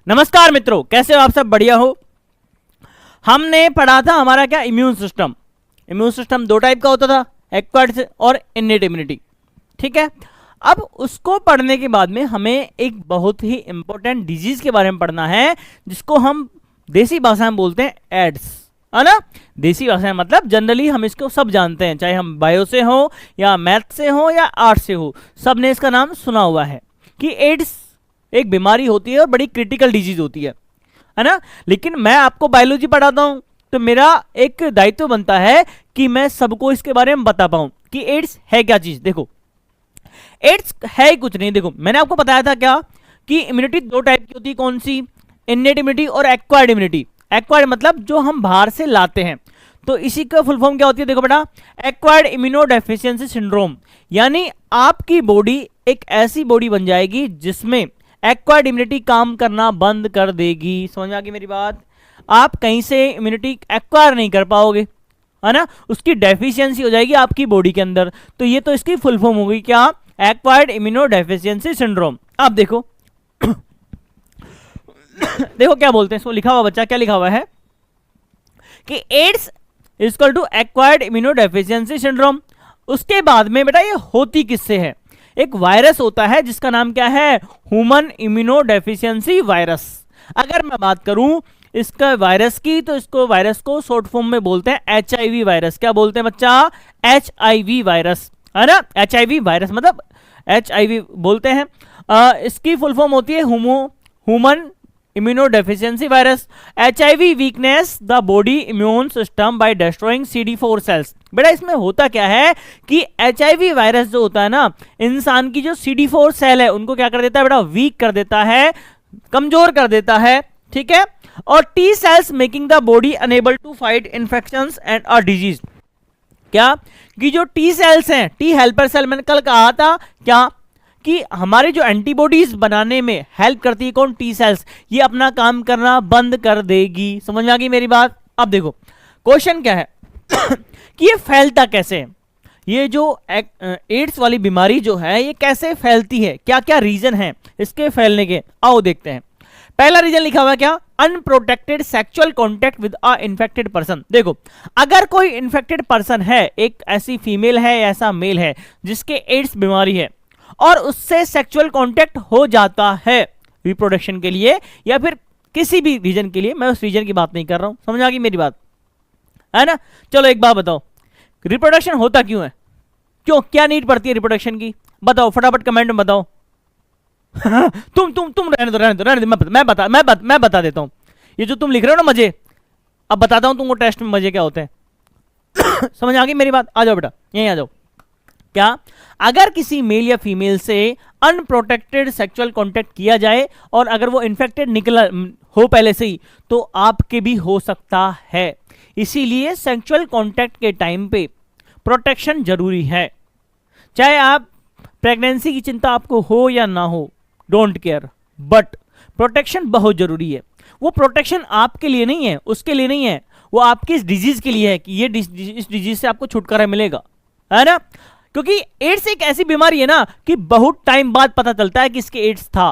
नमस्कार मित्रों, कैसे हो आप सब? बढ़िया हो? हमने पढ़ा था हमारा क्या इम्यून सिस्टम। इम्यून सिस्टम दो टाइप का होता था, एक्वायर्ड और इनेट इम्यूनिटी। ठीक है, अब उसको पढ़ने के बाद में हमें एक बहुत ही इंपॉर्टेंट डिजीज के बारे में पढ़ना है, जिसको हम देसी भाषा में बोलते हैं एड्स, है ना। देसी भाषा में मतलब जनरली हम इसको सब जानते हैं, चाहे हम बायो से हो या मैथ से हो या आर्ट से हो, सब ने इसका नाम सुना हुआ है कि एड्स एक बीमारी होती है और बड़ी क्रिटिकल डिजीज होती है ना। लेकिन मैं आपको बायोलॉजी पढ़ाता हूं तो मेरा एक दायित्व बनता है कि मैं सबको इसके बारे में बता पाऊं कि एड्स है क्या चीज। देखो, एड्स है कुछ नहीं। देखो, मैंने आपको बताया था क्या कि इम्यूनिटी दो टाइप की होती है। कौन सी? इनेट इम्यूनिटी और एक्वायर्ड इम्यूनिटी। एक्वायर्ड मतलब जो हम बाहर से लाते हैं, तो इसी का फुल फॉर्म क्या होती है? देखो बेटा, एक्वायर्ड इम्यूनोडेफिशिएंसी सिंड्रोम, यानी आपकी बॉडी एक ऐसी बॉडी बन जाएगी जिसमें एक्वायर्ड इम्यूनिटी काम करना बंद कर देगी। समझ में आ गई मेरी बात? आप कहीं से इम्यूनिटी एक्वायर नहीं कर पाओगे, है ना। उसकी डेफिशिएंसी हो जाएगी आपकी बॉडी के अंदर। तो ये तो इसकी फुल फॉर्म होगी क्या? Acquired immunodeficiency syndrome. अब देखो देखो क्या बोलते हैं इसको, लिखा हुआ बच्चा क्या लिखा हुआ है कि AIDS equal to acquired immunodeficiency syndrome. उसके बाद में बेटा ये होती किससे है? एक वायरस होता है जिसका नाम क्या है? Human immunodeficiency virus. अगर मैं बात करूं इसका वायरस की, तो इसको वायरस को शॉर्ट फॉर्म में बोलते हैं HIV वायरस। क्या बोलते हैं बच्चा? HIV वायरस, है ना। HIV वायरस मतलब HIV बोलते हैं। इसकी फुल फॉर्म होती है human immunodeficiency virus. HIV weakens the body immune system by destroying CD4 cells. बेटा इसमें होता क्या है कि HIV वायरस जो होता है ना, इंसान की जो CD4 सेल है उनको क्या कर देता है बेटा? वीक कर देता है, कमजोर कर देता है। ठीक है, और T cells making the body enable to fight infections and a disease. क्या कि जो T सेल्स हैं, T हेल्पर सेल, मैंने कल कहा था क्या कि हमारी जो एंटीबॉडीज बनाने में हेल्प करती है कौन? T cells. ये अपना काम करना बंद कर देगी। समझ में आ गई मेरी बात? अब देखो क्वेश्चन क्या है कि ये फैलता कैसे है? ये जो एड्स वाली बीमारी जो है ये कैसे फैलती है, क्या क्या रीजन है इसके फैलने के, आओ देखते हैं। पहला रीजन लिखा हुआ है क्या? Unprotected sexual contact with a infected person. देखो, अगर कोई इन्फेक्टेड पर्सन है, एक ऐसी फीमेल है, ऐसा मेल है जिसके एड्स बीमारी है, और उससे सेक्सुअल कांटेक्ट हो जाता है रिप्रोडक्शन के लिए या फिर किसी भी रीजन के लिए, मैं उस रीजन की बात नहीं कर रहा हूं। समझ आ गई मेरी बात, है ना। चलो एक बात बताओ, रिप्रोडक्शन होता क्यों है? क्यों, क्या नीड पड़ती है रिप्रोडक्शन की? बताओ फटाफट कमेंट में बताओ। तुम रहने दो, मैं बता देता हूं। ये जो तुम लिख रहे हो ना मजे, अब बताता हूं तुमको टेस्ट में मजे क्या होते हैं। समझ आ गई मेरी बात? आ जाओ बेटा, यहीं आ जाओ। क्या अगर किसी मेल या फीमेल से अनप्रोटेक्टेड सेक्सुअल कांटेक्ट किया जाए और अगर वो इन्फेक्टेड निकला हो पहले से ही, तो आपके भी हो सकता है। इसीलिए सेक्सुअल कांटेक्ट के टाइम पे प्रोटेक्शन जरूरी है। चाहे आप प्रेगनेंसी की चिंता आपको हो या ना हो, डोंट केयर, बट प्रोटेक्शन बहुत जरूरी है। वो प्रोटेक्शन आपके लिए नहीं है, उसके लिए नहीं है, वो आपकी इस डिजीज के लिए है कि ये इस डिजीज से आपको छुटकारा मिलेगा, है ना। क्योंकि एड्स एक ऐसी बीमारी है ना कि बहुत टाइम बाद पता चलता है कि इसके एड्स था।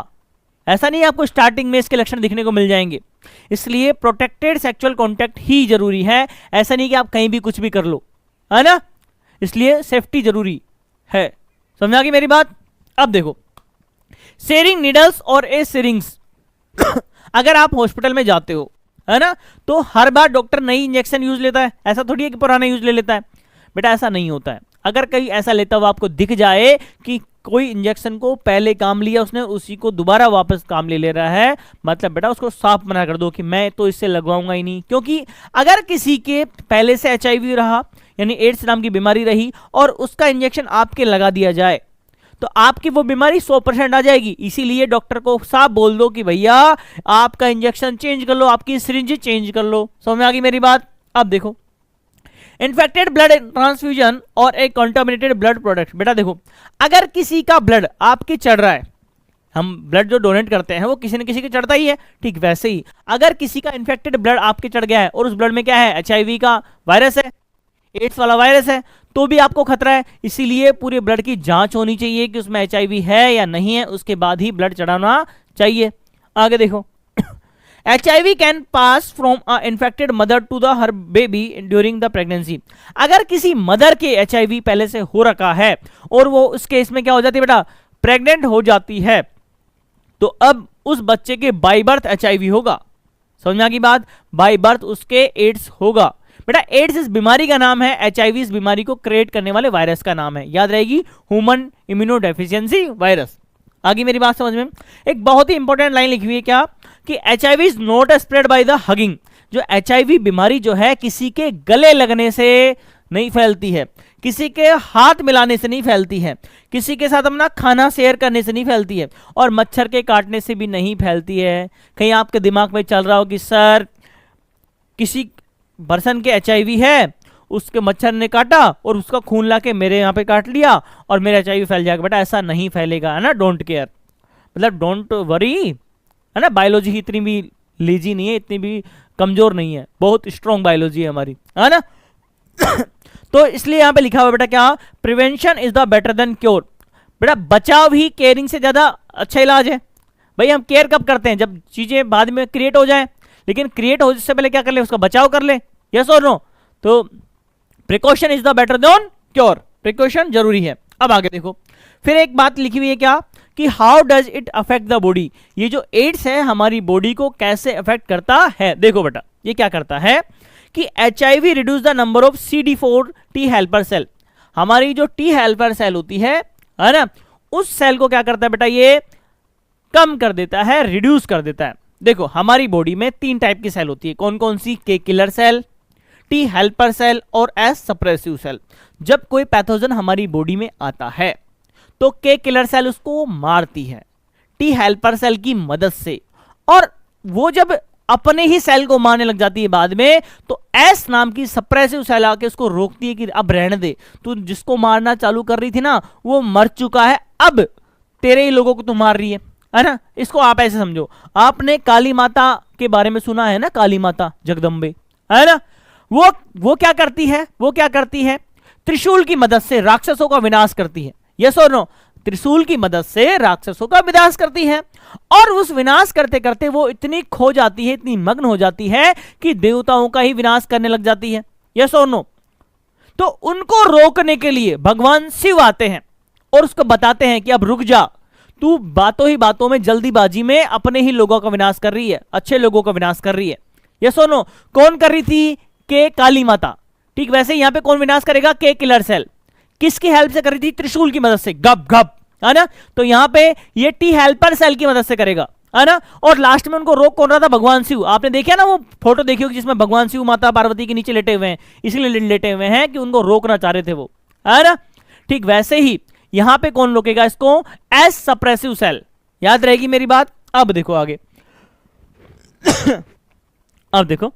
ऐसा नहीं है आपको स्टार्टिंग में इसके लक्षण दिखने को मिल जाएंगे। इसलिए प्रोटेक्टेड सेक्सुअल कांटेक्ट ही जरूरी है। ऐसा नहीं कि आप कहीं भी कुछ भी कर लो, है ना। इसलिए सेफ्टी जरूरी है। समझ आ गई मेरी बात? अब देखो, शेयरिंग नीडल्स और ए सिरिंग्स। अगर आप हॉस्पिटल में जाते हो, है ना, तो हर बार डॉक्टर नई इंजेक्शन यूज लेता है। ऐसा थोड़ी है कि पुराना यूज ले लेता है। बेटा ऐसा नहीं होता है। अगर कहीं ऐसा लेता हुआ आपको दिख जाए कि कोई इंजेक्शन को पहले काम लिया उसने, उसी को दोबारा वापस काम ले रहा है, मतलब बेटा उसको साफ मना कर दो कि मैं तो इससे लगवाऊंगा ही नहीं। क्योंकि अगर किसी के पहले से HIV रहा, यानी एड्स नाम की बीमारी रही, और उसका इंजेक्शन आपके लगा दिया जाए, तो आपकी वो बीमारी 100% आ जाएगी। इसीलिए डॉक्टर को साफ बोल दो कि भैया आपका इंजेक्शन चेंज कर लो, आपकी सिरिंज चेंज कर लो। समझ में आ गई मेरी बात? अब देखो, इन्फेक्टेड ब्लड ट्रांसफ्यूजन और एक कंटामिनेटेड ब्लड प्रोडक्ट। बेटा देखो, अगर किसी का ब्लड आपके चढ़ रहा है, हम ब्लड जो डोनेट करते हैं वो किसी न किसी के चढ़ता ही है, ठीक वैसे ही अगर किसी का इन्फेक्टेड ब्लड आपके चढ़ गया है और उस ब्लड में क्या है? HIV का वायरस है, एड्स वाला वायरस है, तो भी आपको खतरा है। इसीलिए पूरे ब्लड की जांच होनी चाहिए कि उसमें HIV है या नहीं है, उसके बाद ही ब्लड चढ़ाना चाहिए। आगे देखो, HIV can pass from a infected mother to the her baby during the pregnancy. अगर किसी मदर के HIV पहले से हो रखा है और वो उस केस में क्या हो जाती है बेटा, प्रेग्नेंट हो जाती है, तो अब उस बच्चे के बाय बर्थ HIV होगा। समझ में आ गई बात, बाय बर्थ उसके एड्स होगा। बेटा एड्स इस बीमारी का नाम है, HIV इस बीमारी को क्रिएट करने वाले वायरस का नाम है, याद रहेगी, ह्यूमन इम्यूनोडेफिशिएंसी वायरस। आगे मेरी बात समझ में। एक बहुत ही इंपॉर्टेंट लाइन लिखी हुई है क्या, कि HIV is not spread by the hugging. जो HIV बीमारी जो है किसी के गले लगने से नहीं फैलती है, किसी के हाथ मिलाने से नहीं फैलती है, किसी के साथ अपना खाना शेयर करने से नहीं फैलती है, और मच्छर के काटने से भी नहीं फैलती है। कहीं आपके दिमाग में चल रहा हो कि सर किसी पर्सन के HIV है, उसके मच्छर ने काटा और उसका खून लाके मेरे यहाँ पे काट लिया और मेरा HIV फैल जाएगा। बेटा ऐसा नहीं फैलेगा, है ना, डोंट केयर, मतलब डोंट वरी, है ना। बायोलॉजी ही इतनी भी लेजी नहीं है, इतनी भी कमजोर नहीं है, बहुत स्ट्रॉन्ग बायोलॉजी है हमारी, है ना। तो इसलिए यहाँ पे लिखा हुआ बेटा क्या, prevention is the better than cure. बेटा बचाव ही केयरिंग से ज्यादा अच्छा इलाज है। भाई हम केयर कब करते हैं, जब चीजें बाद में क्रिएट हो जाए, लेकिन क्रिएट हो इससे पहले क्या कर ले, उसका बचाव कर ले, यस और नो। तो precaution is the better than cure, precaution जरूरी है। अब आगे देखो, फिर एक बात लिखी हुई है क्या, कि how does it affect the body. ये जो एड्स है हमारी बॉडी को कैसे अफेक्ट करता है। देखो बेटा ये क्या करता है कि HIV reduce the number of CD4 T helper cell. हमारी जो T हेल्पर सेल होती है ना, उस सेल को क्या करता है बेटा, ये कम कर देता है, रिड्यूस कर देता है। देखो हमारी बॉडी में 3 टाइप की सेल होती है, कौन कौन सी, के killer cell, T helper cell और एस सप्रेसिव सेल। जब कोई पैथोजन हमारी बॉडी में आता है तो के किलर सेल उसको मारती है T हेल्पर सेल की मदद से, और वो जब अपने ही सेल को मारने लग जाती है बाद में, तो एस नाम की सप्रेसिव सेल आके उसको रोकती है कि अब रहने दे, तू जिसको मारना चालू कर रही थी ना वो मर चुका है, अब तेरे ही लोगों को तू मार रही है ना। इसको आप ऐसे समझो, आपने काली माता के बारे में सुना है ना, काली माता जगदम्बे, है ना। वो क्या करती है, वो क्या करती है, त्रिशूल की मदद से राक्षसों का विनाश करती है, यस और नो। त्रिशूल की मदद से राक्षसों का विनाश करती है, और उस विनाश करते करते वो इतनी खो जाती है, इतनी मग्न हो जाती है कि देवताओं का ही विनाश करने लग जाती है, यस और नो। तो उनको रोकने के लिए भगवान शिव आते हैं और उसको बताते हैं कि अब रुक जा, तू बातों ही बातों में जल्दीबाजी में अपने ही लोगों का विनाश कर रही है, अच्छे लोगों का विनाश कर रही है, यस और नो। कौन कर रही थी, के काली माता, ठीक। वैसे यहां पे कौन विनाश करेगा, के किलर सेल, किसकी हेल्प से कर रही थी, त्रिशूल की मदद से, गप गप, है ना। तो यहां पे ये T हेल्पर सेल की मदद से करेगा, है ना। और लास्ट में उनको रोक कौन रहा था, भगवान शिव। आपने देखा ना वो फोटो देखी होगी जिसमें भगवान शिव माता पार्वती के नीचे लेटे हुए हैं, इसलिए लेटे हुए हैं कि उनको रोकना चाह रहे थे वो, है ना। ठीक वैसे ही यहां पे कौन रोकेगा इसको, एस सप्रेसिव सेल, याद रहेगी मेरी बात। अब देखो आगे अब देखो,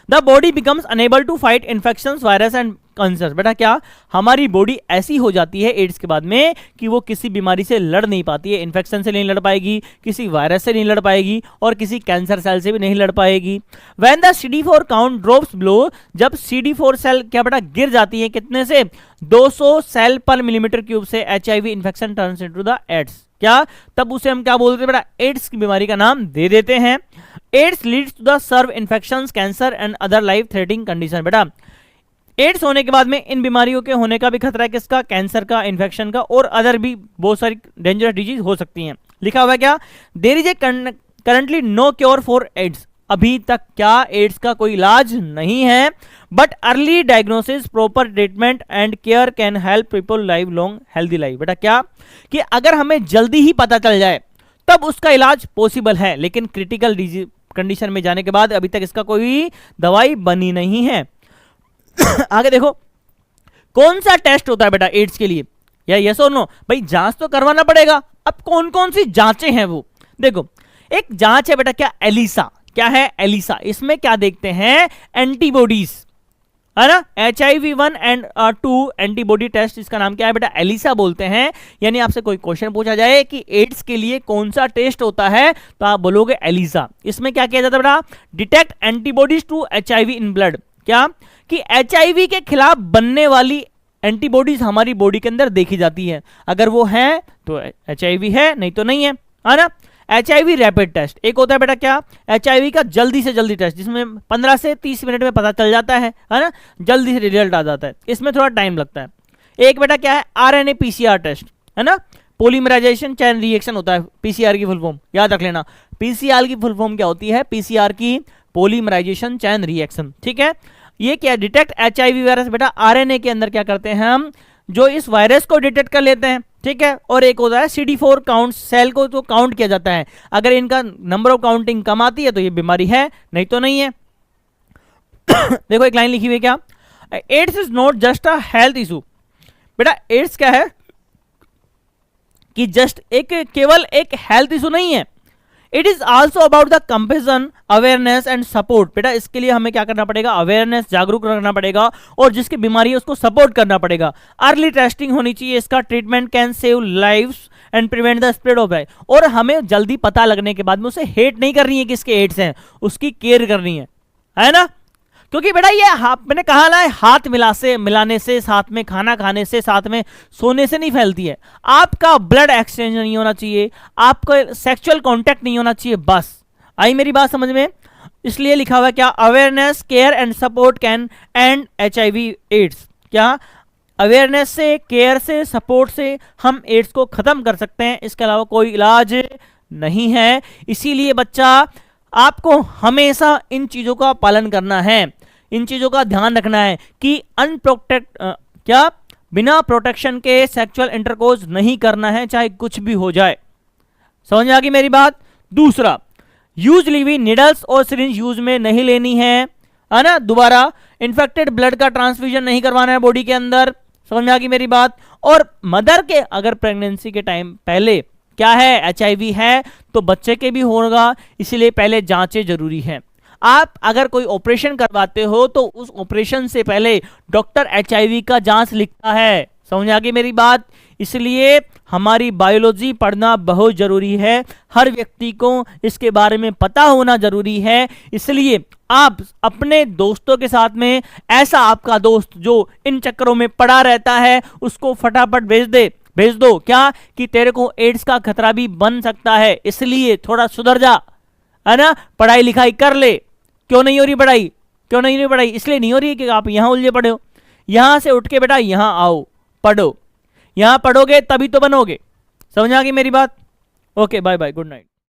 the body becomes enable to fight infections, virus and cancer. बेटा क्या, हमारी बॉडी ऐसी हो जाती है एड्स के बाद में कि वो किसी बीमारी से लड़ नहीं पाती है, इन्फेक्शन से नहीं लड़ पाएगी, किसी वायरस से नहीं लड़ पाएगी, और किसी कैंसर सेल से भी नहीं लड़ पाएगी। When the CD4 count drops below, जब CD4 सेल क्या बेटा गिर जाती है, कितने से, 200 सेल पर मिलीमीटर क्यूब से, HIV infection turns into the AIDS. क्या, तब उसे हम क्या बोलते हैं बेटा, एड्स की बीमारी का नाम दे देते हैं। AIDS leads to the severe infections, cancer and other life threatening condition. बेटा एड्स होने के बाद में इन बीमारियों के होने का भी खतरा है, किसका, कैंसर का, इन्फेक्शन का, और अदर भी बहुत सारी डेंजरस डिजीज हो सकती हैं। लिखा हुआ है क्या, there is a currently no cure for AIDS. अभी तक क्या एड्स का कोई इलाज नहीं है, but early diagnosis, proper treatment and care can help people live long healthy life. बेटा क्या, कि अगर हमें जल्दी ही पता चल जाए तब उसका इलाज पॉसिबल है, लेकिन क्रिटिकल डिजीज कंडीशन में जाने के बाद अभी तक इसका कोई दवाई बनी नहीं है। आगे देखो, कौन सा टेस्ट होता है बेटा एड्स के लिए, या यस और नो, भाई जांच तो करवाना पड़ेगा। अब कौन कौन सी जांचें हैं वो देखो, एक जांच है बेटा क्या, एलिसा। क्या है एलिसा, इसमें क्या देखते हैं, एंटीबॉडीज, है ना। HIV1 एंड 2 एंटीबॉडी टेस्ट, इसका नाम क्या है बेटा, एलिसा बोलते हैं। यानी आपसे कोई क्वेश्चन पूछा जाए कि एड्स के लिए कौन सा टेस्ट होता है, तो आप बोलोगे एलिसा। इसमें क्या किया जाता है बेटा, detect antibodies to HIV in blood. क्या, कि HIV के खिलाफ बनने वाली एंटीबॉडीज हमारी बॉडी के अंदर देखी जाती है, अगर वो है तो HIV है, नहीं तो नहीं है ना। HIV रैपिड टेस्ट, एक होता है बेटा क्या, HIV का जल्दी से जल्दी टेस्ट, जिसमें 15 से 30 मिनट में पता चल जाता है ना, जल्दी से रिजल्ट आ जाता है, इसमें थोड़ा टाइम लगता है। एक बेटा क्या है, RNA PCR टेस्ट, है ना, पॉलीमराइजेशन चैन रिएक्शन होता है, PCR की फुल फॉर्म याद रख लेना। PCR की फुल फॉर्म क्या होती है, PCR की पॉलीमराइजेशन चैन रिएक्शन, ठीक है। ये क्या, डिटेक्ट HIV वायरस बेटा, RNA के अंदर क्या करते हैं हम, जो इस वायरस को डिटेक्ट कर लेते हैं, ठीक है। और एक होता है CD4 काउंट, सेल को तो काउंट किया जाता है, अगर इनका नंबर ऑफ काउंटिंग कम आती है तो ये बीमारी है, नहीं तो नहीं है। देखो एक लाइन लिखी हुई है क्या, AIDS is not just a health issue. बेटा एड्स क्या है कि जस्ट एक केवल एक हेल्थ इशू नहीं है, it is also about the compassion, awareness and support. बेटा इसके लिए हमें क्या करना पड़ेगा, अवेयरनेस, जागरूक रखना पड़ेगा, और जिसकी बीमारी है उसको सपोर्ट करना पड़ेगा। अर्ली टेस्टिंग होनी चाहिए, इसका treatment can save lives and prevent the spread of है। और हमें जल्दी पता लगने के बाद में उसे हेट नहीं कर रही है कि इसके एड्स हैं, उसकी केयर करनी है ना। क्योंकि बेटा ये मैंने कहा ना, हाथ मिलाने से, साथ में खाना खाने से, साथ में सोने से नहीं फैलती है। आपका ब्लड एक्सचेंज नहीं होना चाहिए, आपका सेक्सुअल कांटेक्ट नहीं होना चाहिए, बस। आई मेरी बात समझ में, इसलिए लिखा हुआ क्या, awareness, care and support can end HIV AIDS. क्या, अवेयरनेस से, केयर से, सपोर्ट से हम एड्स को खत्म कर सकते हैं, इसके अलावा कोई इलाज नहीं है। इसीलिए बच्चा आपको हमेशा इन चीजों का पालन करना है, इन चीजों का ध्यान रखना है कि क्या बिना प्रोटेक्शन के सेक्सुअल इंटरकोर्स नहीं करना है, चाहे कुछ भी हो जाए। समझ में आ गई मेरी बात। दूसरा, यूजली भी निडल्स और सिरिंज यूज में नहीं लेनी है ना। दोबारा, इन्फेक्टेड ब्लड का ट्रांसफ्यूजन नहीं करवाना है बॉडी के अंदर। समझ में आ गई मेरी बात। और मदर के अगर प्रेगनेंसी के टाइम पहले क्या है, HIV है, तो बच्चे के भी होगा, इसलिए पहले जांचें जरूरी है। आप अगर कोई ऑपरेशन करवाते हो तो उस ऑपरेशन से पहले डॉक्टर HIV का जांच लिखता है। समझ आ गई मेरी बात। इसलिए हमारी बायोलॉजी पढ़ना बहुत जरूरी है, हर व्यक्ति को इसके बारे में पता होना जरूरी है। इसलिए आप अपने दोस्तों के साथ में, ऐसा आपका दोस्त जो इन चक्करों में पड़ा रहता है, उसको फटाफट भेज दो क्या, कि तेरे को एड्स का खतरा भी बन सकता है, इसलिए थोड़ा सुधर जा, है ना, पढ़ाई लिखाई कर ले। क्यों नहीं हो रही पढ़ाई, क्यों नहीं हो रही पढ़ाई, इसलिए नहीं हो रही है कि आप यहां उलझे पड़े हो। यहां से उठ के बेटा यहां आओ, पढ़ो, यहां पढ़ोगे तभी तो बनोगे। समझ आ गई मेरी बात। Okay, bye bye, good night.